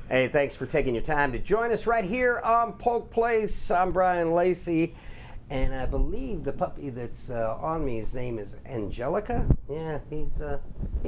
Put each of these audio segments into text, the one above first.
Hey, thanks for taking your time to join us right here on Polk Place. I'm Brian Lacey, and I believe the puppy that's on me, his name is Angelica. Yeah, he's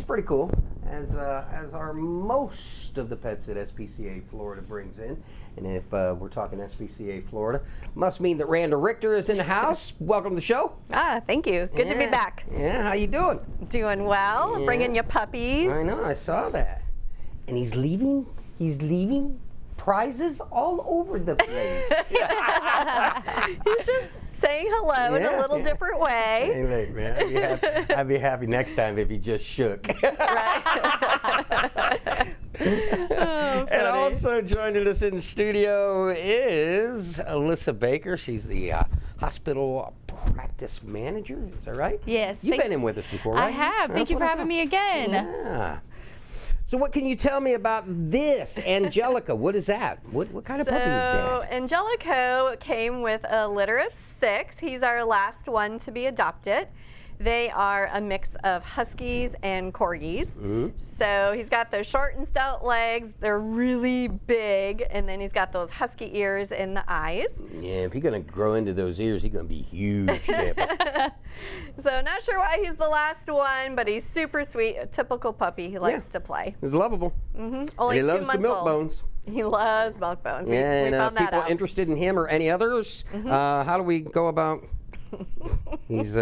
pretty cool, as are most of the pets that SPCA Florida brings in. And if we're talking SPCA Florida, must mean that Randa Richter is in the house. Welcome to the show. Thank you. Good to be back. Yeah, how you doing? Doing well. Yeah. Bringing you puppies. I know, I saw that. And he's leaving prizes all over the place. He's just saying hello in a little different way. Hey, look, man, I'd be happy next time if he just shook. And also joining us in the studio is Allisa Baker. She's the hospital practice manager. Is that right? Yes. You've been in with us before, right? I have. Thank you for having me again. Yeah. So what can you tell me about this, Angelica? What is that? What kind of puppy is that? So Angelico came with a litter of 6. He's our last one to be adopted. They are a mix of Huskies and Corgis. Mm-hmm. So he's got those short and stout legs. They're really big. And then he's got those husky ears and the eyes. Yeah, if he's going to grow into those ears, he's going to be huge. So not sure why he's the last one, but he's super sweet, a typical puppy. He likes to play. He's lovable. Mm-hmm. Only and he 2 loves months the milk old. bones. He loves milk bones. Yeah, we found that people out. interested in him or any others, how do we go about? He's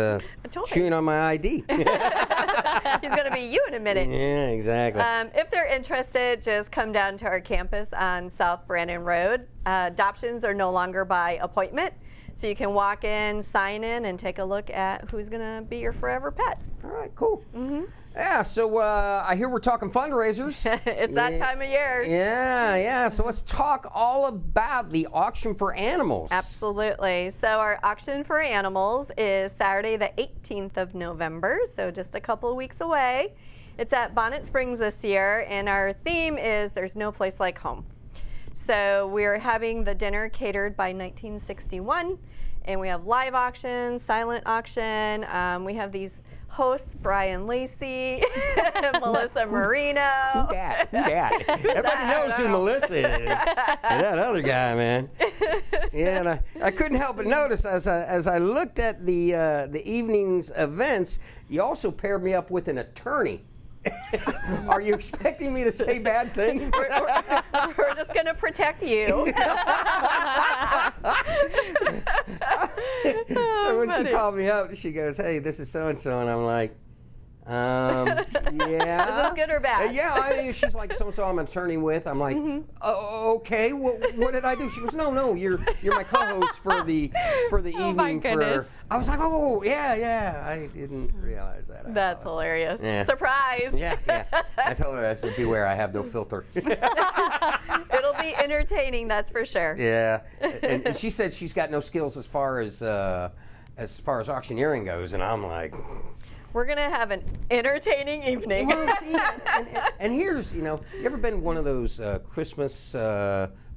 chewing on my ID. He's going to be you in a minute. Yeah, exactly. If they're interested, just come down to our campus on South Brandon Road. Adoptions are no longer by appointment, so you can walk in, sign in, and take a look at who's going to be your forever pet. All right, cool. Mm-hmm. Yeah, so I hear we're talking fundraisers. It's that time of year. Yeah. So let's talk all about the auction for animals. Absolutely. So our auction for animals is Saturday the 18th of November, so just a couple of weeks away. It's at Bonnet Springs this year, and our theme is There's No Place Like Home. So we're having the dinner catered by 1961, and we have live auction, silent auction. We have these hosts, Brian Lacey, Melissa Marino. Who dat? Everybody knows who Melissa is. And that other guy, man. Yeah, and I couldn't help but notice as I looked at the evening's events, you also paired me up with an attorney. Are you expecting me to say bad things? We're just going to protect you. So when she called me up, she goes, "Hey, this is so-and-so," and I'm like, yeah. Is this good or bad? Yeah, I mean, she's like, so-and-so I'm an attorney with. I'm like, okay, what did I do? She goes, no, you're my co-host for the evening. Oh my goodness. I was like, oh, yeah, I didn't realize that. That's hilarious. Yeah. Surprise. Yeah. I told her, I said, beware, I have no filter. It'll be entertaining, that's for sure. Yeah, and she said she's got no skills as far as auctioneering goes, and I'm like, we're gonna have an entertaining evening. well, see, and here's, you ever been one of those Christmas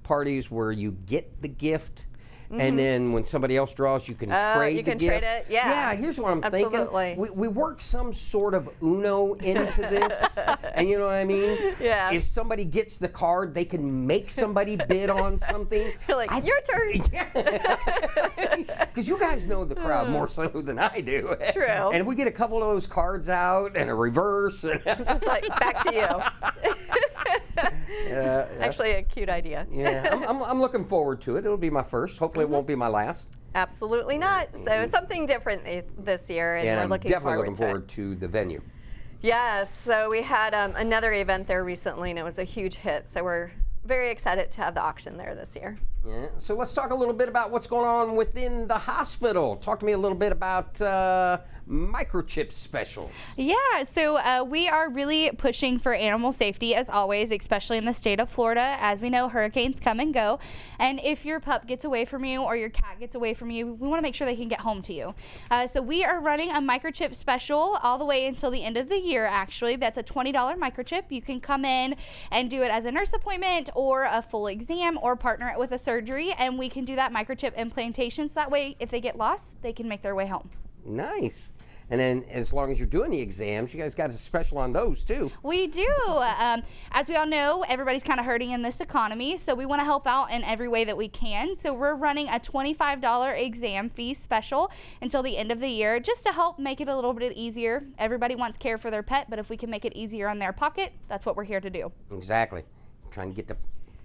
parties where you get the gift, and then when somebody else draws, you can trade you can the gift? trade it, yeah. Yeah, here's what I'm Absolutely. thinking. We work some sort of Uno into this, and you know what I mean? Yeah. If somebody gets the card, they can make somebody bid on something. You're like, your turn. Because you guys know the crowd more so than I do. True. And if we get a couple of those cards out and a reverse. And Just like, back to you. yeah. Actually, a cute idea. Yeah, I'm looking forward to it. It'll be my first. Hopefully it won't be my last. Absolutely not. So something different this year, and we're I'm looking definitely looking forward forward to the venue. Yes, so we had another event there recently, and it was a huge hit. So we're very excited to have the auction there this year. Yeah. So let's talk a little bit about what's going on within the hospital. Talk to me a little bit about microchip specials. Yeah, so we are really pushing for animal safety as always, especially in the state of Florida. As we know, hurricanes come and go. And if your pup gets away from you or your cat gets away from you, we want to make sure they can get home to you. So we are running a microchip special all the way until the end of the year, actually. That's a $20 microchip. You can come in and do it as a nurse appointment or a full exam or partner it with a surgery, and we can do that microchip implantation so that way if they get lost, they can make their way home. Nice. And then as long as you're doing the exams, you guys got a special on those too. We do. As we all know, everybody's kind of hurting in this economy, so we want to help out in every way that we can. So we're running a $25 exam fee special until the end of the year, just to help make it a little bit easier. Everybody wants care for their pet, but if we can make it easier on their pocket, that's what we're here to do. Exactly. Trying to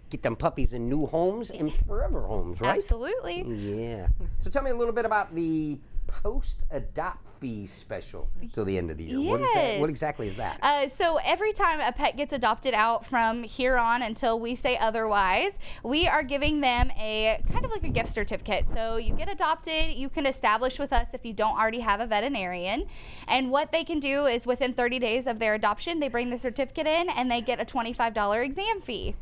get them puppies in new homes and forever homes, right? Absolutely. Yeah. So tell me a little bit about the post-adopt fee special till the end of the year. What is that? What exactly is that? So every time a pet gets adopted out from here on until we say otherwise, we are giving them a kind of like a gift certificate. So you get adopted, you can establish with us if you don't already have a veterinarian. And what they can do is within 30 days of their adoption, they bring the certificate in and they get a $25 exam fee.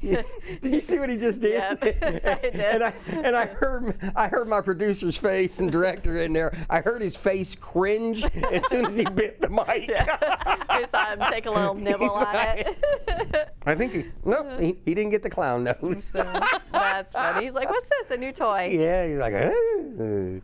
Did you see what he just did? Yeah, I did. And I heard my producer's face and director in there. I heard his face cringe as soon as he bit the mic. Yeah. I saw him take a little nibble on it. I think he didn't get the clown nose. That's funny. He's like, "What's this? A new toy?" Yeah, he's like, and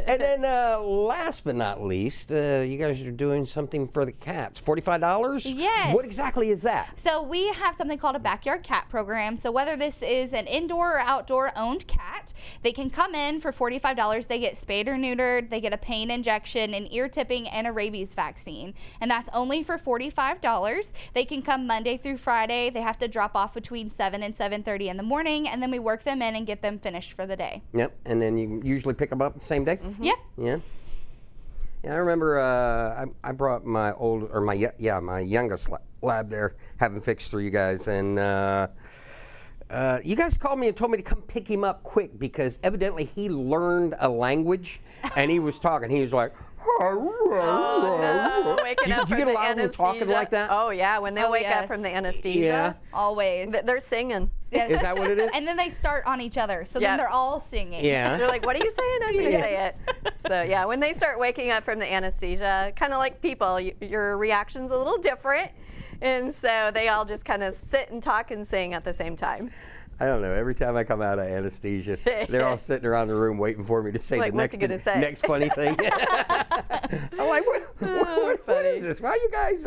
then last but not least, you guys are doing something for the cats. $45? Yes. What exactly is that? So we have something called a backyard cat program. So whether this is an indoor or outdoor owned cat, they can come in for $45. They get spayed or neutered, they get a pain injection, an ear tipping, and a rabies vaccine. And that's only for $45. They can come Monday through Friday. They have to drop off between 7 and 7:30 in the morning, and then we work them in and get them finished for the day. Yep, and then you usually pick them up the same day? Mm-hmm. Yep. Yeah. Yeah, I remember I brought my my youngest lab there, having fixed for you guys, and you guys called me and told me to come pick him up quick because evidently he learned a language and he was talking. He was like, Oh, no. Waking up do you from get a the lot of them talking anesthesia. like that? Oh, yeah. When they wake up yes. from the anesthesia, Yeah. Always. they're singing. Yes. Is that what it is? And then they start on each other. So Yeah. then they're all singing. Yeah. They're like, "What are you saying? No, you didn't say it." So yeah, when they start waking up from the anesthesia, kind of like people, your reaction's a little different, and so they all just kind of sit and talk and sing at the same time. I don't know. Every time I come out of anesthesia, they're all sitting around the room waiting for me to say Like, the what's he gonna say? next funny thing. I'm like, what is this? Why you guys?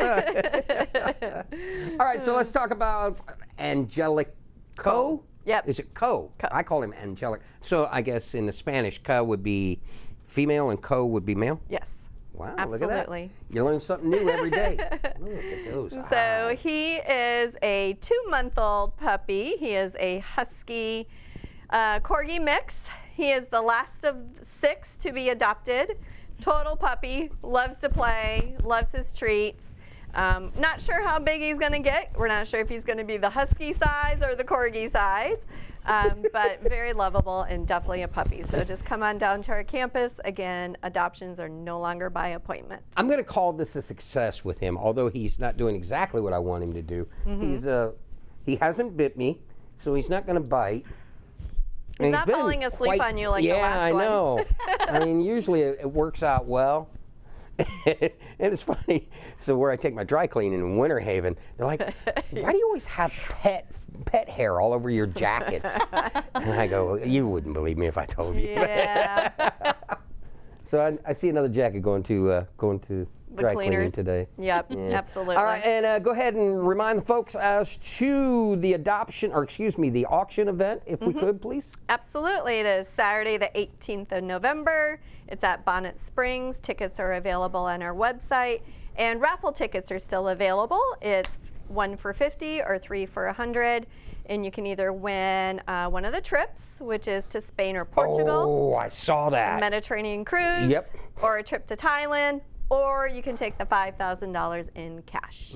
All right, so let's talk about Angelico. Yep. Is it Co? I call him Angelic. So I guess in the Spanish, Co would be female and Co would be male? Yes. Wow, Absolutely. look at that. You learn something new every day. Look at those So eyes. he is a 2-month-old puppy. He is a husky corgi mix. He is the last of 6 to be adopted. Total puppy, loves to play, loves his treats. Not sure how big he's going to get. We're not sure if he's going to be the husky size or the corgi size, but very lovable and definitely a puppy. So just come on down to our campus. Again, adoptions are no longer by appointment. I'm going to call this a success with him, although he's not doing exactly what I want him to do. He hasn't bit me, so he's not going to bite. He's not falling asleep on you like the last one. Yeah, I know. I mean, usually it works out well. And it's funny. So where I take my dry cleaning in Winter Haven, they're like, "Why do you always have pet hair all over your jackets?" And I go, "You wouldn't believe me if I told you." Yeah. So I see another jacket going to dry cleaning cleaners. today. Yep, Yeah. absolutely. All right, and go ahead and remind the folks as to the the auction event, if we could, please. Absolutely. It is Saturday, the 18th of November. It's at Bonnet Springs. Tickets are available on our website, and raffle tickets are still available. It's 1 for $50 or 3 for $100, and you can either win one of the trips, which is to Spain or Portugal, Oh, I saw that. Mediterranean cruise, Yep. or a trip to Thailand, or you can take the $5,000 in cash.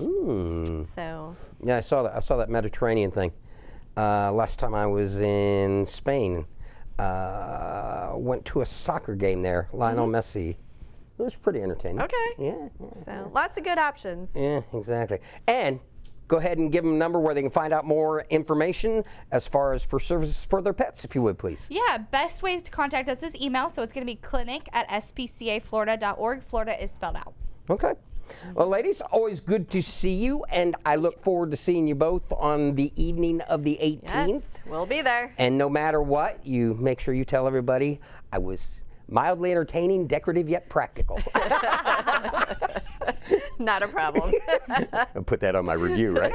So Yeah, I saw that. I saw that Mediterranean thing. Last time I was in Spain, went to a soccer game there. Lionel Messi. It was pretty entertaining. okay. Yeah. So lots of good options. Yeah, exactly. And go ahead and give them a number where they can find out more information as far as for services for their pets, if you would, please. Yeah, best ways to contact us is email. So it's going to be clinic@spcaflorida.org. Florida is spelled out. Okay. Well, ladies, always good to see you, and I look forward to seeing you both on the evening of the 18th. Yes, we'll be there. And no matter what, you make sure you tell everybody I was Mildly entertaining, decorative yet practical. Not a problem. I'll put that on my review, right?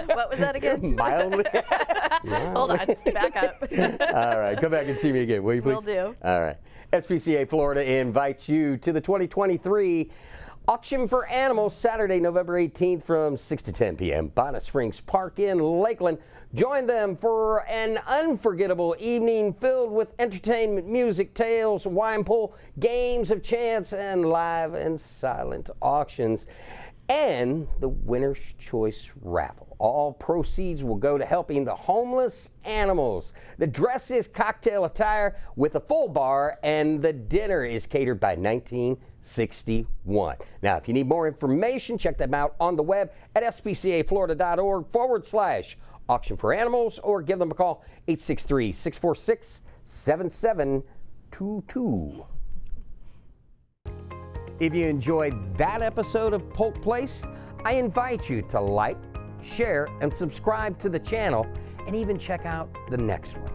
What was that again? Mildly. Yeah. Hold on, back up. All right, come back and see me again, will you please? Will do. All right. SPCA Florida invites you to the 2023 Auction for Animals, Saturday, November 18th from 6 to 10 p.m. Bonnet Springs Park in Lakeland. Join them for an unforgettable evening filled with entertainment, music, tales, wine pull, games of chance, and live and silent auctions. And the Winner's Choice Raffle. All proceeds will go to helping the homeless animals. The dress is cocktail attire with a full bar, and the dinner is catered by 1961. Now, if you need more information, check them out on the web at spcaflorida.org/auction for animals, or give them a call, 863-646-7722. If you enjoyed that episode of Polk Place, I invite you to like, share, and subscribe to the channel, and even check out the next one.